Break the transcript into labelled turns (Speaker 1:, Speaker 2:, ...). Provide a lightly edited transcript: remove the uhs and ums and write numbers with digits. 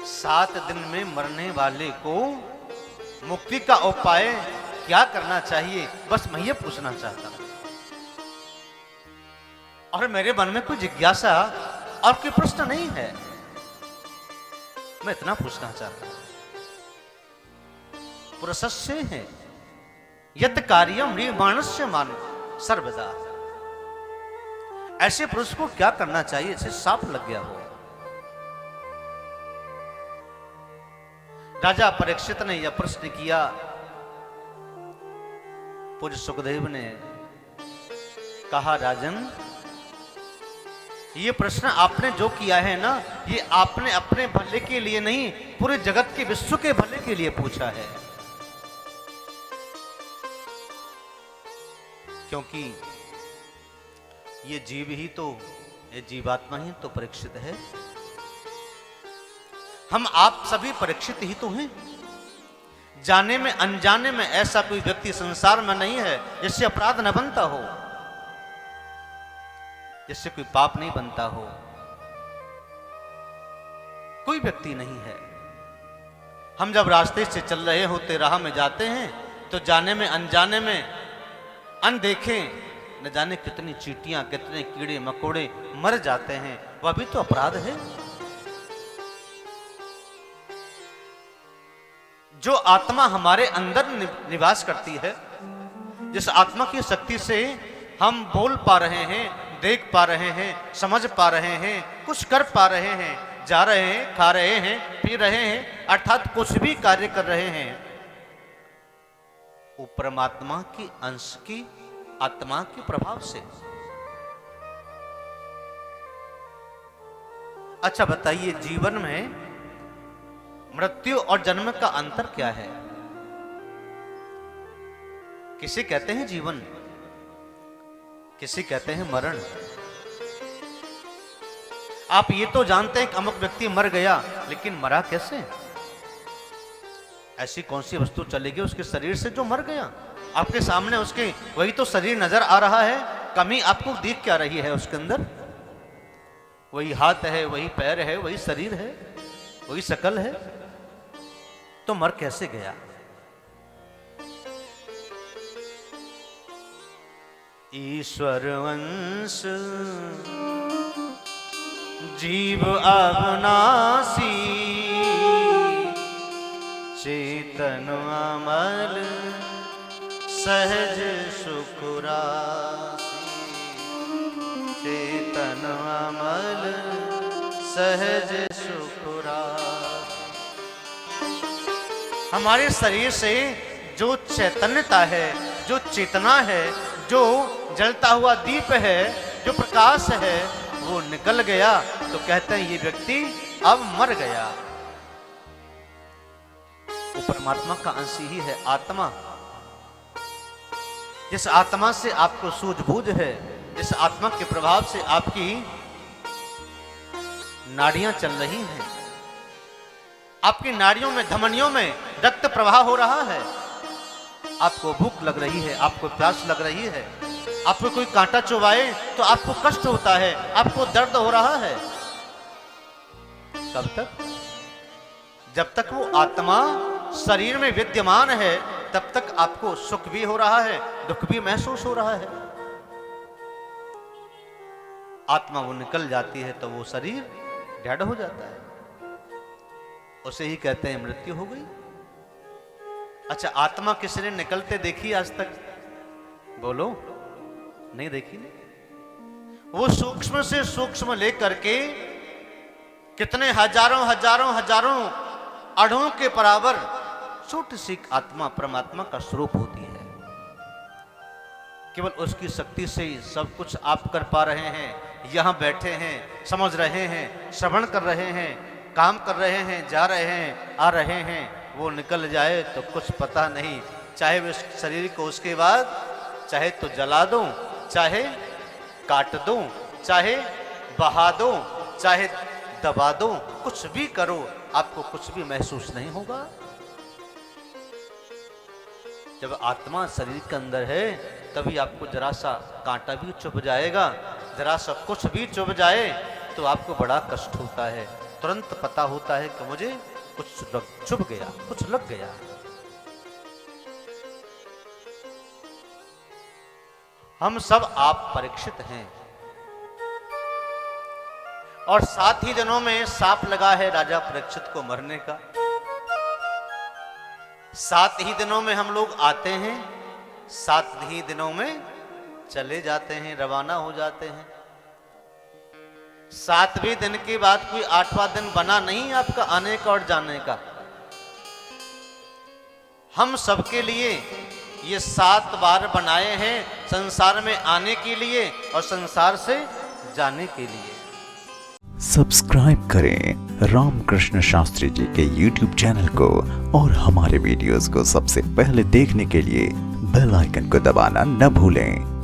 Speaker 1: 7 दिन में मरने वाले को मुक्ति का उपाय क्या करना चाहिए, बस मैं ये पूछना चाहता हूं। और मेरे मन में कोई जिज्ञासा और कोई प्रश्न नहीं है, मैं इतना पूछना चाहता हूं। पुरुषस्य है यत कार्यम निर्माणस्य मान सर्वदा। ऐसे पुरुष को क्या करना चाहिए इसे साफ लग गया हो। राजा परीक्षित ने यह प्रश्न किया। पूज्य सुखदेव ने कहा, राजन ये प्रश्न आपने जो किया है ना, ये आपने अपने भले के लिए नहीं, पूरे जगत के विश्व के भले के लिए पूछा है। क्योंकि ये जीव ही तो, ये जीवात्मा ही तो परीक्षित है। हम आप सभी परीक्षित ही तो हैं। जाने में अनजाने में ऐसा कोई व्यक्ति संसार में नहीं है जिससे अपराध न बनता हो, जिससे कोई पाप नहीं बनता हो। कोई व्यक्ति नहीं है। हम जब रास्ते से चल रहे होते, राह में जाते हैं, तो जाने में अनजाने में अनदेखे न जाने कितनी चींटियां, कितने कीड़े मकोड़े मर जाते हैं। वह भी तो अपराध है। जो आत्मा हमारे अंदर निवास करती है, जिस आत्मा की शक्ति से हम बोल पा रहे हैं, देख पा रहे हैं, समझ पा रहे हैं, कुछ कर पा रहे हैं, जा रहे हैं, खा रहे हैं, पी रहे हैं, अर्थात कुछ भी कार्य कर रहे हैं, वो परमात्मा की अंश की आत्मा के प्रभाव से। अच्छा बताइए, जीवन में मृत्यु और जन्म का अंतर क्या है? किसे कहते हैं जीवन, किसे कहते हैं मरण। आप ये तो जानते हैं कि अमुक व्यक्ति मर गया, लेकिन मरा कैसे? ऐसी कौन सी वस्तु चलेगी उसके शरीर से जो मर गया? आपके सामने उसके वही तो शरीर नजर आ रहा है, कमी आपको दिख क्या रही है उसके अंदर? वही हाथ है, वही पैर है, वही शरीर है, वही शकल है, तो मर कैसे गया? ईश्वर वंश जीव अविनाशी, चेतन अमल सहज सुखरासी, चेतन अमल सहज सुखरासी। हमारे शरीर से जो चैतन्यता है, जो चेतना है, जो जलता हुआ दीप है, जो प्रकाश है, वो निकल गया तो कहते हैं ये व्यक्ति अब मर गया। वो परमात्मा का अंश ही है आत्मा। जिस आत्मा से आपको सूझबूझ है, जिस आत्मा के प्रभाव से आपकी नाड़ियां चल रही हैं, आपकी नाड़ियों में, धमनियों में रक्त प्रवाह हो रहा है, आपको भूख लग रही है, आपको प्यास लग रही है, आपको कोई कांटा चुभाए तो आपको कष्ट होता है, आपको दर्द हो रहा है। कब तक? जब तक वो आत्मा शरीर में विद्यमान है, तब तक आपको सुख भी हो रहा है, दुख भी महसूस हो रहा है। आत्मा वो निकल जाती है तो वो शरीर डेड हो जाता है, उसे ही कहते हैं मृत्यु हो गई। अच्छा, आत्मा किसी ने निकलते देखी आज तक? बोलो, नहीं देखी। वो सूक्ष्म से सूक्ष्म लेकर के कितने हजारों हजारों हजारों अणुओं के बराबर छोटी सी आत्मा परमात्मा का स्वरूप होती है। केवल उसकी शक्ति से ही सब कुछ आप कर पा रहे हैं, यहां बैठे हैं, समझ रहे हैं, श्रवण कर रहे हैं, काम कर रहे हैं, जा रहे हैं, आ रहे हैं। वो निकल जाए तो कुछ पता नहीं। चाहे उस शरीर को उसके बाद चाहे तो जला दो, चाहे काट दो, चाहे बहा दो, चाहे दबा दो, कुछ भी करो, आपको कुछ भी महसूस नहीं होगा। जब आत्मा शरीर के अंदर है तभी आपको जरा सा कांटा भी चुभ जाएगा, जरा सा कुछ भी चुभ जाए तो आपको बड़ा कष्ट होता है। तुरंत पता होता है कि मुझे कुछ चुभ गया, कुछ लग गया। हम सब आप परीक्षित हैं और 7 ही दिनों में साप लगा है राजा परीक्षित को मरने का। 7 ही दिनों में हम लोग आते हैं, 7 ही दिनों में चले जाते हैं, रवाना हो जाते हैं। 7वें दिन के बाद कोई 8वां दिन बना नहीं आपका आने का और जाने का। हम सबके लिए ये 7 बार बनाए हैं, संसार में आने के लिए और संसार से जाने के लिए।
Speaker 2: सब्सक्राइब करें रामकृष्ण शास्त्री जी के YouTube चैनल को और हमारे वीडियोस को सबसे पहले देखने के लिए बेल आइकन को दबाना न भूलें।